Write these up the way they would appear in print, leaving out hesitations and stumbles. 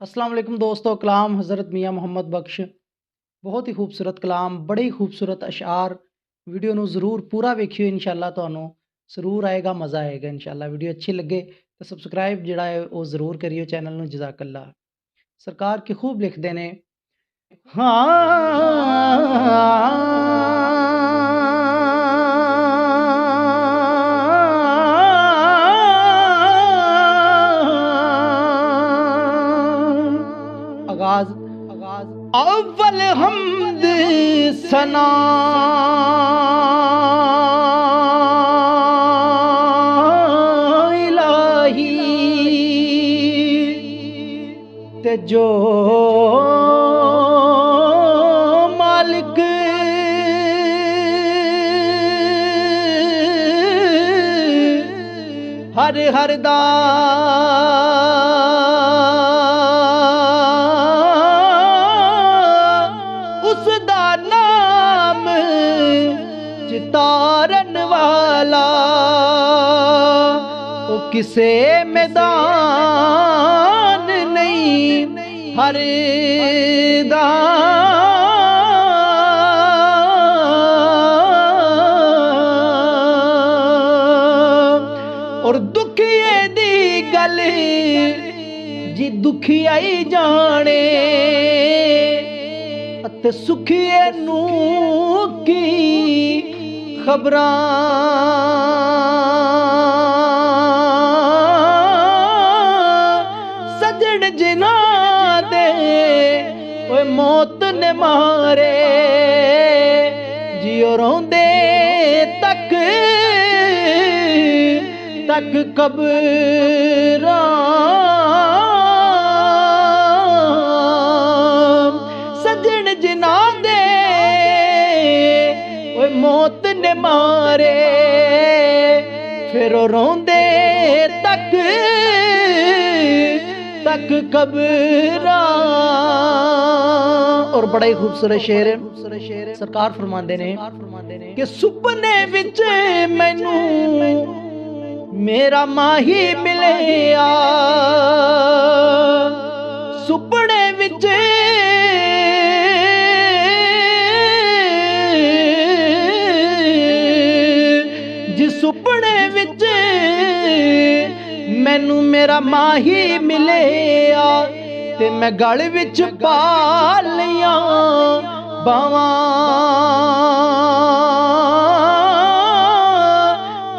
अस्सलाम वालेकुम दोस्तों। कलाम हज़रत मियाँ मोहम्मद बख्श, बहुत ही खूबसूरत कलाम, बड़े ही खूबसूरत अशार। वीडियो ਨੂੰ ਜ਼ਰੂਰ ਪੂਰਾ ਵੇਖਿਓ, इंशाअल्लाह ਤੁਹਾਨੂੰ ਜ਼ਰੂਰ ਆਏਗਾ, ਮਜ਼ਾ ਆਏਗਾ इंशाअल्लाह। ਵੀਡੀਓ ਅੱਛੀ ਲੱਗੇ ਤਾਂ ਸਬਸਕ੍ਰਾਈਬ ਜਿਹੜਾ ਹੈ ਉਹ ਜ਼ਰੂਰ ਕਰਿਓ ਚੈਨਲ ਨੂੰ। ਜਜ਼ਾਕੱਲਾ। ਸਰਕਾਰ ਕੀ ਖੂਬ ਲਿਖਦੇ ਨੇ। आगाज अव्वल हमद सना इलाही ते जो मालिक हर हर दा चितारन वाला वो किसे मैदान नहीं हर दा और दुखिए दी गल जी दुखियाई जाने ते सुखिए नू की खबरां सजन जिना दे ओए मौत ने मारे जियो रोंदे तक तक कबरां सजन जिना दे ओए मौत ने मारे फिर रोंदे तक तक कबरां। और बड़ा ही खूबसूरत शेर है। सरकार फरमांदे ने कि सुपने विच मैनू मेरा माही मिलिया, सुपने विच सुपने विच मैनू मेरा माही मिलिया ते मैं गल विच पा लिया बावां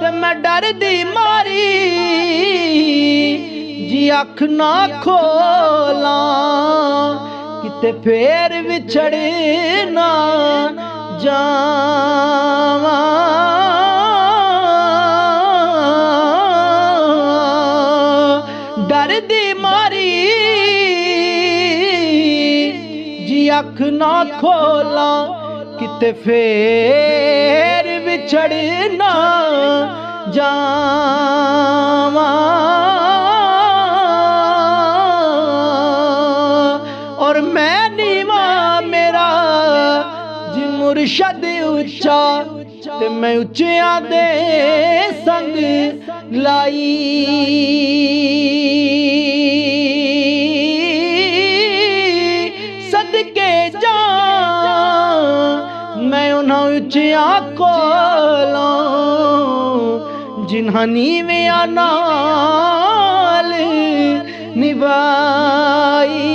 ते मैं डर दी मारी जी अख ना खोला किते फेर विछड़ ना जावां। डर दी मारी जी अख ना खोला किते फेर विछड़ ना जावां। और मैं नीवा मेरा जी मुर्शद उच्चा ते मैं उच्चियां दे संग लाई सदके जा मैं उन्हां उच्चियां कोलों जिन्हां नीवियां नाल निभाई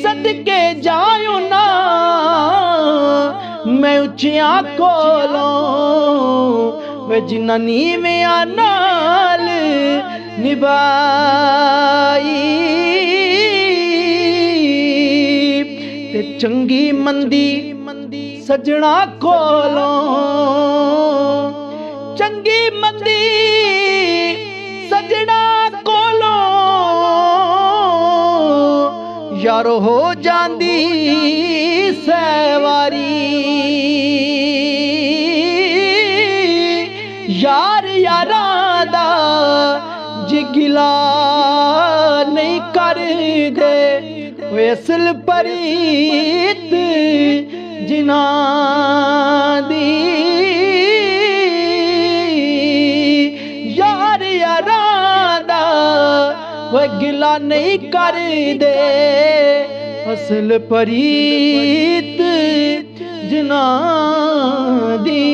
सदके जायो ना मैं उच्चियां कोलों वे जिन्हां नीवियां नाल निभाई ते चंगी मंदी सजना कोलों चंगी मंदी सजना कोलों यारो हो जांदी सवारी यार यारां दा जी गिला नहीं कर दे असल परीत जिना दी यार यारां वे गिला नहीं कर दे असल परीत जिना दी